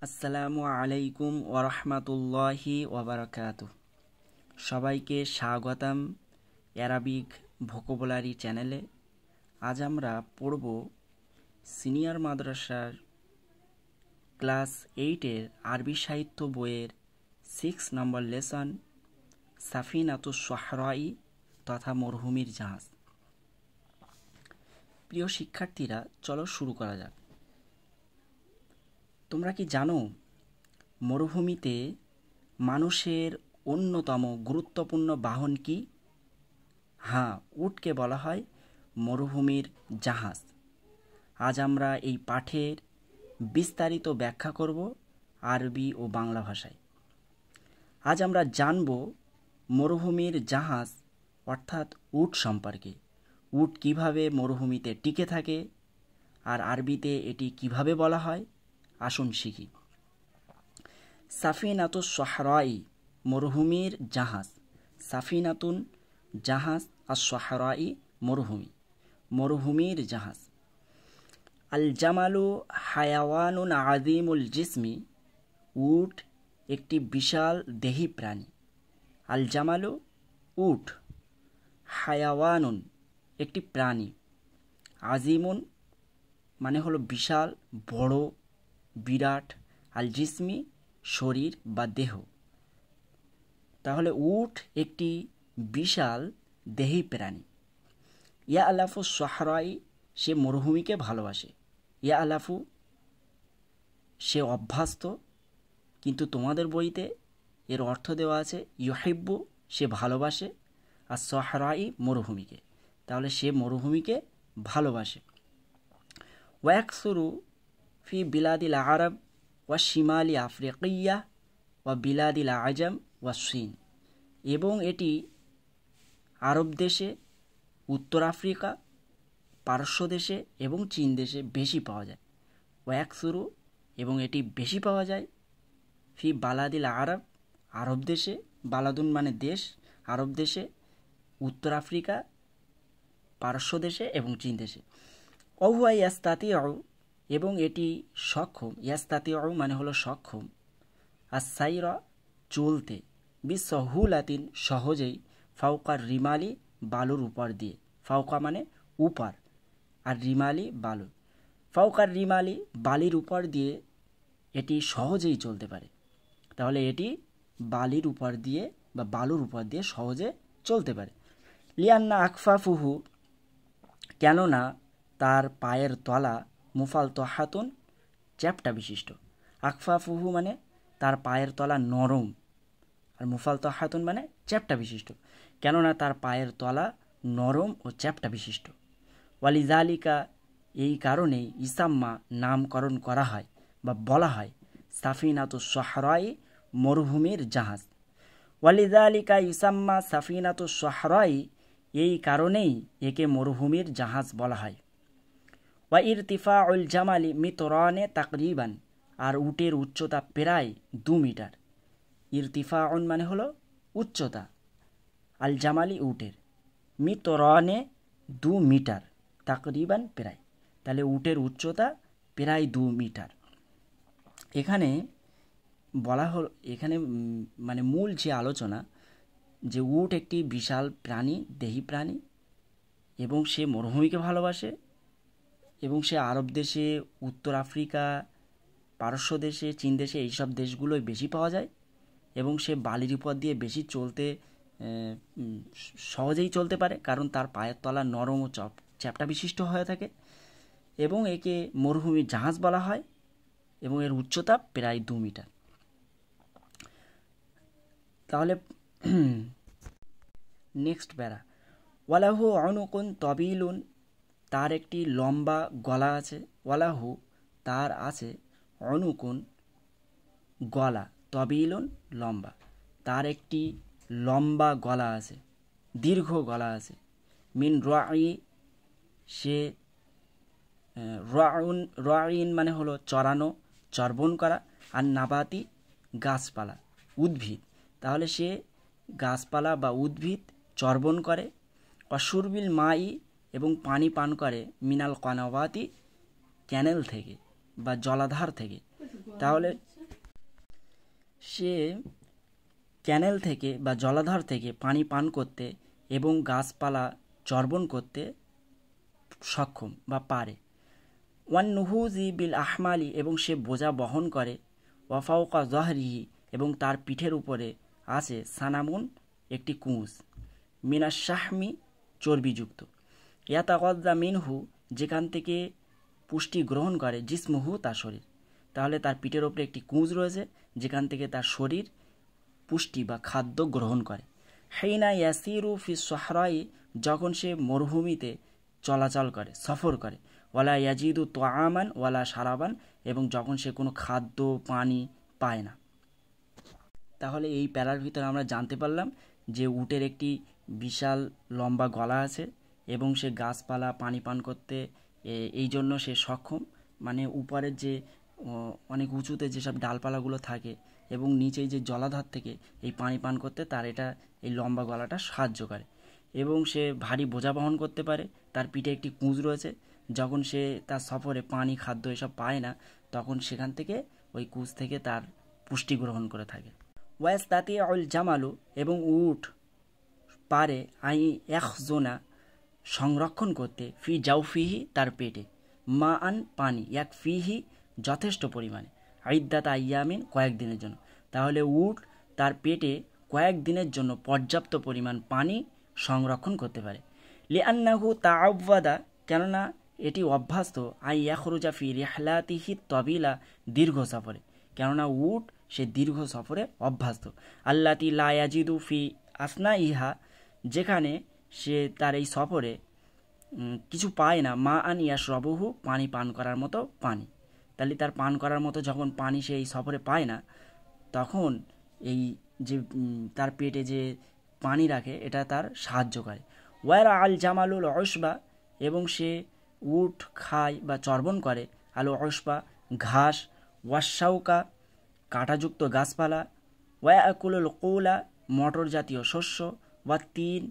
আসসালামু আলাইকুম ওরহমতুল্লাহি ওবরাকাতুহ। সবাইকে স্বাগতম অ্যারাবিক ভোকাবুলারি চ্যানেলে। আজ আমরা পড়ব সিনিয়র মাদ্রাসার ক্লাস 8-এর আরবি সাহিত্য বইয়ের 6 নম্বর লেসন সাফিনাতুস সাহরাই তথা মরুভূমির জাহাজ। প্রিয় শিক্ষার্থীরা, চলো শুরু করা যাক। তোমরা কি জানো মরুভূমিতে মানুষের অন্যতম গুরুত্বপূর্ণ বাহন কি? হ্যাঁ, উটকে বলা হয় মরুভূমির জাহাজ। আজ আমরা এই পাঠের বিস্তারিত ব্যাখ্যা করব আরবি ও বাংলা ভাষায়। আজ আমরা জানব মরুভূমির জাহাজ অর্থাৎ উট সম্পর্কে। উট কিভাবে মরুভূমিতে টিকে থাকে আর আরবিতে এটি কিভাবে বলা হয়, আসুন শিখি। সাফিনাতুস সাহরাই মরুভূমির জাহাজ। সাফিনাতুন জাহাজ আর সাহরাই মরুভূমি, মরুভূমির জাহাজ। আল জামালু হায়াওয়ানুন আযীমুল জিসমি, উট একটি বিশাল দেহী প্রাণী। আল জামালু উট, হায়াওয়ানুন একটি প্রাণী, আযীমুন মানে হলো বিশাল, বড়, বিরাট, আল জিসমি শরীর বা দেহ। তাহলে উট একটি বিশাল দেহী প্রাণী। ইয়া আলাফু সাহরাই, সে মরুভূমিকে ভালোবাসে। ইয়া আলাফু সে অভ্যস্ত, কিন্তু তোমাদের বইতে এর অর্থ দেওয়া আছে ইউহিব্বু সে ভালোবাসে, আর সাহরাই মরুভূমিকে। তাহলে সে মরুভূমিকে ভালোবাসে। ওয়াকসুরু ফি বিলাদিল আরব ওয়া শিমালি আফ্রিকিয়া ওয়া বিলাদিল আজম ওয়া চীন, এবং এটি আরব দেশে, উত্তর আফ্রিকা, পারস্য দেশে এবং চীন দেশে বেশি পাওয়া যায়। ওয়াকসুরু এবং এটি বেশি পাওয়া যায় ফি বালাদিল আরব আরব দেশে, বালাদুন মানে দেশ, আরব দেশে, উত্তর আফ্রিকা, পারস্য দেশে এবং চীন দেশে। অহুয়া ইয়াস্তাতিউ, এবং এটি সক্ষম, ইয়াস্তাতিউ মানে হলো সক্ষম, আর সাইরা চলতে, বিসহুলাতিন সহজেই, ফাউকার রিমালি বালুর উপর দিয়ে। ফাউকা মানে উপর, আর রিমালি বালু। ফাউকার রিমালি বালির উপর দিয়ে এটি সহজেই চলতে পারে। তাহলে এটি বালির উপর দিয়ে বা বালুর উপর দিয়ে সহজে চলতে পারে। লিয়ান্না আকফাফুহু, কেননা তার পায়ের তলা, মুফাল তহাতুন চ্যাপ্টা বিশিষ্ট। আকফাফুহু মানে তার পায়ের তলা নরম, আর মুফাল তহাতুন মানে চ্যাপ্টা বিশিষ্ট। কেননা তার পায়ের তলা নরম ও চ্যাপ্টা বিশিষ্ট। ওয়ালিজালিকা, এই কারণেই ইসাম্মা নামকরণ করা হয় বা বলা হয় সাফিনাতুস সাহরাই মরুভূমির জাহাজ। ওয়ালিজালিকা ইসাম্মা সাফিনাতুস সাহরাই, এই কারণেই একে মরুভূমির জাহাজ বলা হয়। ওয়া ইরতিফাউল জামালি মিতরানে তাকরিবান, আর উটের উচ্চতা প্রায় 2 মিটার। ইরতিফাউন মানে হলো উচ্চতা, আল জামালি উটের, মিতরানে 2 মিটার, তাকরিবান প্রায়। তাহলে উটের উচ্চতা প্রায় 2 মিটার। এখানে বলা হলো, এখানে মানে মূল যে আলোচনা, যে উট একটি বিশাল প্রাণী, দেহী প্রাণী, এবং সে মরুভূমিকে ভালোবাসে, এবং সে আরব দেশে, উত্তর আফ্রিকা, পারস্য দেশে, চীন দেশে, এইসব দেশগুলোয় বেশি পাওয়া যায়, এবং সে বালির উপর দিয়ে বেশি চলতে, সহজেই চলতে পারে, কারণ তার পায়ের তলা নরম ও চ্যাপ্টা বিশিষ্ট হয়ে থাকে, এবং একে মরুভূমির জাহাজ বলা হয়, এবং এর উচ্চতা প্রায় 2 মিটার। তাহলে নেক্সট প্যারা, ওয়ালাহু অনুকুন তবিলুন, তার একটি লম্বা গলা আছে। ওয়ালাহু তার আছে, অনুকুন গলা, তবিলুন লম্বা, তার একটি লম্বা গলা আছে, দীর্ঘ গলা আছে। মিন রাই, সে রাইন মানে হলো চরানো, চর্বণ করা, আর নাবাতি গাছপালা, উদ্ভিদ। তাহলে সে গাছপালা বা উদ্ভিদ চর্বণ করে। অসুরবিল মাই, এবং পানি পান করে, মিনাল কানাওয়াতি ক্যানেল থেকে বা জলাধার থেকে। তাহলে সে ক্যানেল থেকে বা জলাধার থেকে পানি পান করতে এবং গাছপালা চর্বণ করতে সক্ষম বা পারে। ওয়ান নুহুজি বিল আহমালি, এবং সে বোঝা বহন করে। ওয়াফাউকা জহরিহি, এবং তার পিঠের উপরে আছে সানামুন, একটি কুঁজ, মিনা শাহমি, চর্বিযুক্ত, ইয়াতাগদ্দা মিনহু, যেখান থেকে পুষ্টি গ্রহণ করে, জিসমুহু, তার শরীর। তাহলে তার পিঠের ওপরে একটি কুঁজ রয়েছে যেখান থেকে তার শরীর পুষ্টি বা খাদ্য গ্রহণ করে। হেইনা ইয়াসিরু ফি সাহরাই, যখন সে মরুভূমিতে চলাচল করে, সফর করে। ওয়ালা ইয়াজিদু তোয়ামান ওয়ালা সারাবান, এবং যখন সে কোনো খাদ্য পানি পায় না। তাহলে এই প্যারার ভিতরে আমরা জানতে পারলাম যে উটের একটি বিশাল লম্বা গলা আছে এবং সে গাছপালা পানি পান করতে এই জন্য সে সক্ষম, মানে উপরের যে অনেক উঁচুতে যেসব ডালপালাগুলো থাকে এবং নিচেই যে জলাধার থেকে এই পানি পান করতে তার এই লম্বা গলাটা সাহায্য করে। এবং সে ভারী বোঝা বহন করতে পারে। তার পিঠে একটি কুঁজ রয়েছে, যখন সে তার সফরে পানি খাদ্য এসব পায় না তখন সেখান থেকে ওই কুঁজ থেকে তার পুষ্টি গ্রহণ করে থাকে। ওয়াস্তাতি আল জামালু, এবং উট পারে আই একজোনা, সংরক্ষণ করতে, ফি জাউফিহি, তার পেটে, মা আন, পানি, এক ফিহি, যথেষ্ট পরিমাণে, আইদ্দাত আইয়ামিন, কয়েকদিনের জন্য। তাহলে উট তার পেটে কয়েকদিনের জন্য পর্যাপ্ত পরিমাণ পানি সংরক্ষণ করতে পারে। লিআন্নাহু তাআওয়াদা, কেননা এটি অভ্যস্ত, আই ইয়াখরুজা ফি রিহলাতিহি তবিলা, দীর্ঘ সফরে, কেননা উট সে দীর্ঘ সফরে অভ্যস্ত। আল্লাতি লা ইয়াজিদু ফি আসনা ইহা, যেখানে সে তার এই সফরে কিছু পায় না, মা আন ইয়াশরাবুহু, পানি পান করার মতো পানি। তাহলে তার পান করার মতো যখন পানি সে এই সফরে পায় না, তখন এই যে তার পেটে যে পানি রাখে এটা তার সাহায্য করে। ওয়ারা আল জামালুল অসবা, এবং সে উট খায় বা চর্বণ করে, আলু অসবা, ঘাস, ওয়াশাউকা, কাঁটাযুক্ত গাছপালা, ওয়াকুলুল কৌলা, মটর জাতীয় শস্য, ওয়া তিন,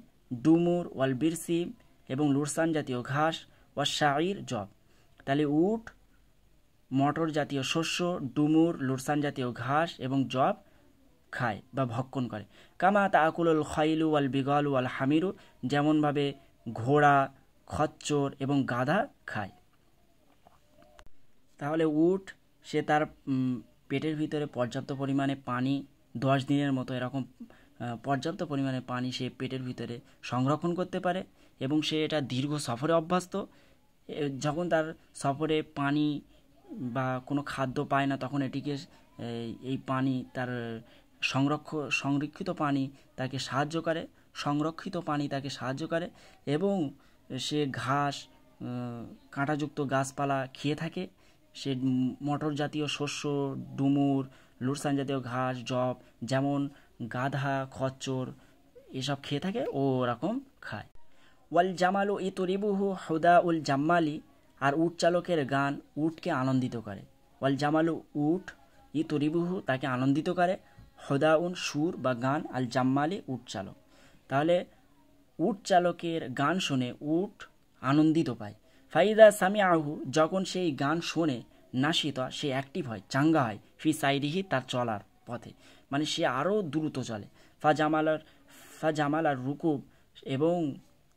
ডুমুর, ওয়াল বিরসিম, এবং লুরসান জাতীয় ঘাস, ওয়া শাইর, জব। তাহলে উট মটর জাতীয় শস্য, ডুমুর, লুরসান জাতীয় ঘাস এবং জব খায় বা ভক্ষণ করে। কামা তাকুলুল খাইলু ওয়াল বিগালু ওয়াল হামিরু, যেমনভাবে ঘোড়া, খচ্চর এবং গাধা খায়। তাহলে উট সে তার পেটের ভিতরে পর্যাপ্ত পরিমাণে পানি 10 দিনের মতো এরকম পর্যাপ্ত পরিমাণে পানি সে পেটের ভিতরে সংরক্ষণ করতে পারে এবং সে এটা দীর্ঘ সফরে অভ্যস্ত। যখন তার সফরে পানি বা কোনো খাদ্য পায় না তখন এটিকে এই পানি তার সংরক্ষিত পানি তাকে সাহায্য করে, সংরক্ষিত পানি তাকে সাহায্য করে এবং সে ঘাস, কাঁটাযুক্ত গাছপালা খেয়ে থাকে। সে মটর জাতীয় শস্য, ডুমুর, লুরসান জাতীয় ঘাস, জব, যেমন গাধা, খচ্চর এসব খেয়ে থাকে ও ওরকম খায়। ওয়াল জামালু ইতুরিবুহু হুদা উল জাম্মালি, আর উট চালকের গান উটকে আনন্দিত করে। ওয়াল জামালু, উট, ইতুরিবুহু, তাকে আনন্দিত করে, হুদা উন, সুর বা গান, আল জাম্মালি, উট চালক। তাহলে উট চালকের গান শুনে উট আনন্দিত পায়। ফাইদা সামিআহু, যখন সেই গান শোনে, নাশিতা, সে অ্যাক্টিভ হয়, চাঙ্গা হয়, ফি সাইরিহি, তার চলার পথে, মানে সে আরও দ্রুত চলে। ফাজামালার রুকুব, এবং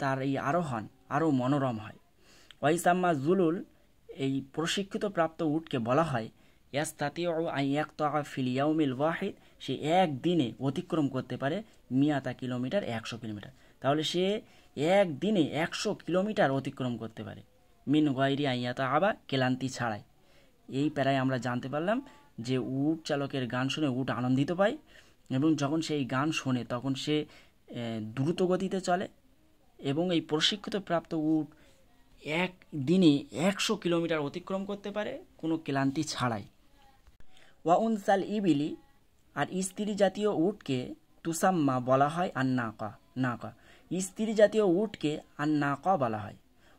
তার এই আরোহণ আরও মনোরম হয়। ওয়াইসাম্মা জুলুল, এই প্রশিক্ষিত প্রাপ্ত উটকে বলা হয় ইয়াস্তাতিউ আন ইয়াকতাআ ফিল ইয়াউমিল ওয়াহিদ, সে একদিনে অতিক্রম করতে পারে 100 কিলোমিটার, 100 কিলোমিটার। তাহলে সে একদিনে 100 কিলোমিটার অতিক্রম করতে পারে, মিন গায়রি আন ইয়াতাআবা, ক্লান্তি ছাড়াই। এই প্যারায় আমরা জানতে পারলাম যে উট চালকের গান শুনে উট আনন্দিত পায় এবং যখন সেই গান শোনে তখন সে দ্রুত গতিতে চলে এবং এই প্রশিক্ষিত প্রাপ্ত উট একদিনে 100 কিলোমিটার অতিক্রম করতে পারে কোনো ক্লান্তি ছাড়াই। ওয়াউনসাল ইবিলি, আর স্ত্রী জাতীয় উটকে তুসাম্মা বলা হয় আন্নাকা, নাকা, স্ত্রী জাতীয় উটকে আন্নাকা বলা হয়।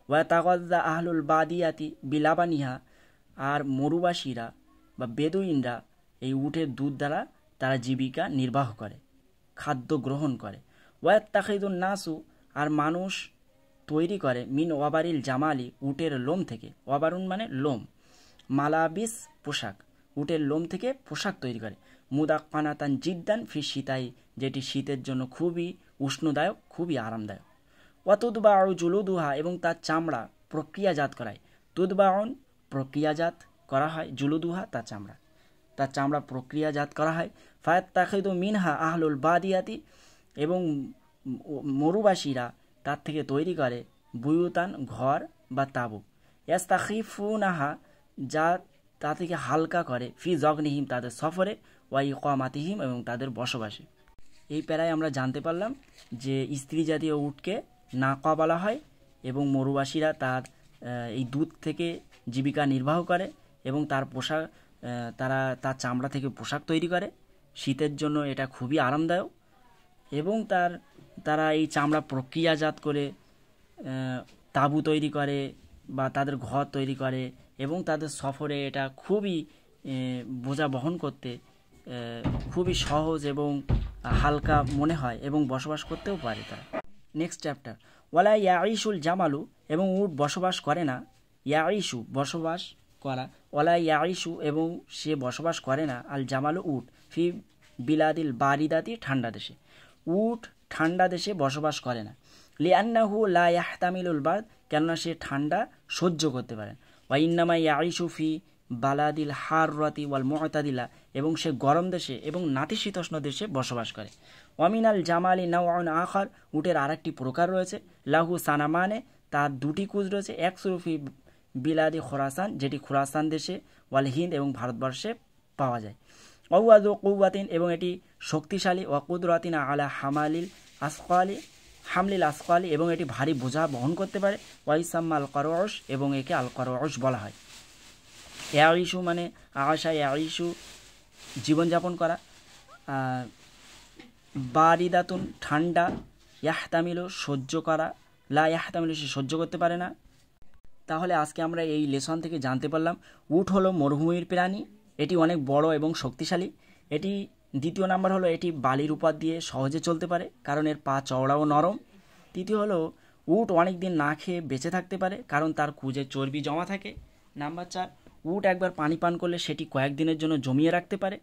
ওয়া তাগাজ্জা আহলুল বাদিয়াতি বিলাবানিহা, আর মরুবাসীরা বা বেদুইনরা এই উটের দুধ দ্বারা তারা জীবিকা নির্বাহ করে, খাদ্য গ্রহণ করে। ওয়াত্তাখিদুন নাসু, আর মানুষ তৈরি করে, মিন ওয়াবারিল জামালি, উটের লোম থেকে, ওয়াবারুন মানে লোম, মালাবিস পোশাক, উটের লোম থেকে পোশাক তৈরি করে। মুদাক্কানাতান জিদ্দান ফি শীতাই, যেটি শীতের জন্য খুবই উষ্ণদায়ক, খুবই আরামদায়ক। ওয়াতুদবাউ জুলুদুহা, এবং তার চামড়া প্রক্রিয়াজাত করায়। তুদবাউন প্রক্রিয়াজাত করা হয়, জুলুদুহা তার চামড়া প্রক্রিয়াজাত করা হয়। ফায়াত্তাখিদু মিনহা আহলুল বাদিয়াতি, এবং মরুবাসীরা তার থেকে তৈরি করে বুয়ুতান ঘর বা তাবু। ইয়াস্তাখিফুনাহা, যা তা থেকে হালকা করে, ফি জগনিহিম তাদের সফরে, ওয়া ইকামাতিহিম এবং তাদের বসবাসে। এই প্যারায় আমরা জানতে পারলাম যে স্ত্রী জাতীয় উটকে নাকা বলা হয় এবং মরুবাসীরা তার এই দুধ থেকে জীবিকা নির্বাহ করে এবং তার পোশাক তারা তার চামড়া থেকে পোশাক তৈরি করে। শীতের জন্য এটা খুবই আরামদায়ক এবং তারা এই চামড়া প্রক্রিয়াজাত করে তাঁবু তৈরি করে বা তাদের ঘর তৈরি করে এবং তাদের সফরে এটা খুবই বোঝা বহন করতে খুবই সহজ এবং হালকা মনে হয় এবং বসবাস করতেও পারে তারা। নেক্সট চ্যাপ্টার, ওয়ালা ইয়াঈশুল জামালু, এবং উট বসবাস করে না। ইয়াঈশু বসবাস করা, ওয়ালা ইয়াঈশু এবং সে বসবাস করে না, আল জামালু উট, ফি বিলাদিল বারিদাতি ঠান্ডা দেশে। উট ঠান্ডা দেশে বসবাস করে না। লিআন্নাহু লা ইয়াহতামিলুল বারদ, কেননা সে ঠান্ডা সহ্য করতে পারে। ওয়া ইন্নামা ইয়াঈশু ফি বালাদিল হাররাতি ওয়াল মুতাদিলা, এবং সে গরম দেশে এবং নাতিশীতোষ্ণ দেশে বসবাস করে। ওয়ামিনাল জামালি নাওউন আখার, উটের আরেকটি প্রকার রয়েছে। লাহু সানামানে, তার দুটি কুজ রয়েছে। এক সুরফি বিলাদি খোরাসান, যেটি খোরাসান দেশে, ওয়াল হিন্দ এবং ভারতবর্ষে পাওয়া যায়। ওয়াদু কুওয়াতিন, এবং এটি শক্তিশালী। ওয়া কুদরাতিন আলা হামলিল আসকালি, এবং এটি ভারী বোঝা বহন করতে পারে। ওয়াইসাম্মা আল কারওয়াশ, এবং একে আল কারওয়াশ বলা হয়। ইয়াঈশু মানে আশা, ইয়াঈশু জীবনযাপন করা। বারিদাতুন ঠান্ডা, ইয়াহতামিলু সহ্য করা, লা ইয়াহতামিলু সে সহ্য করতে পারে না। তাহলে আজকে আমরা এই লেসন থেকে জানতে পারলাম উট হলো মরুভূমির প্রাণী, এটি অনেক বড় এবং শক্তিশালী। এটি দ্বিতীয় নাম্বার হলো এটি বালির উপর দিয়ে সহজে চলতে পারে কারণ এর পা চওড়া ও নরম। তৃতীয় হলো উট অনেক দিন না খেয়ে বেঁচে থাকতে পারে কারণ তার কুজে চর্বি জমা থাকে। নাম্বার 4, উট একবার পানি পান করলে সেটি কয়েকদিনের জন্য জমিয়ে রাখতে পারে।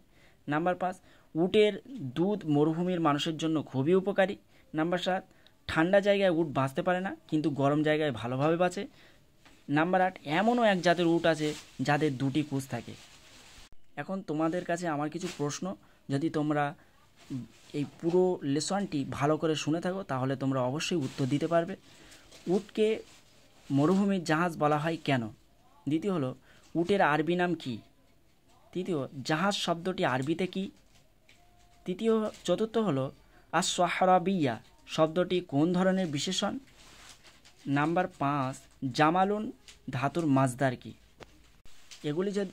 নাম্বার 5, উটের দুধ মরুভূমির মানুষের জন্য খুবই উপকারী। নাম্বার 7, ঠান্ডা জায়গায় উট বাঁচতে পারে না কিন্তু গরম জায়গায় ভালোভাবে বাঁচে। নাম্বার 8, এমনও এক জাতের উট আছে যাদের দুটি কুজ থাকে। এখন তোমাদের কাছে আমার কিছু প্রশ্ন, যদি তোমরা এই পুরো লেসনটি ভালো করে শুনে থাকো তাহলে তোমরা অবশ্যই উত্তর দিতে পারবে। উটকে মরুভূমির জাহাজ বলা হয় কেন? দ্বিতীয় হলো উটের আরবি নাম কি? তৃতীয়, জাহাজ শব্দটি আরবিতে কি? চতুর্থ হলো আস-সাহরাবিয়া শব্দটি কোন ধরনের বিশেষণ? নাম্বার 5, জামালুন ধাতুর মাজদার কি? এগুলি যদি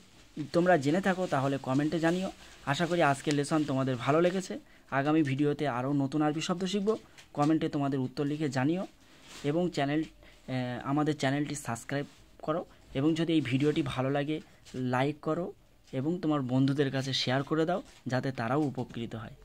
তোমরা জেনে থাকো তাহলে কমেন্টে জানিও। আশা করি আজকের লেসন তোমাদের ভালো লেগেছে। আগামী ভিডিওতে আরও নতুন আরবি শব্দ শিখব। কমেন্টে তোমাদের উত্তর লিখে জানিও এবং আমাদের চ্যানেলটি সাবস্ক্রাইব করো এবং যদি এই ভিডিওটি ভালো লাগে লাইক করো এবং তোমার বন্ধুদের কাছে শেয়ার করে দাও যাতে তারাও উপকৃত হয়।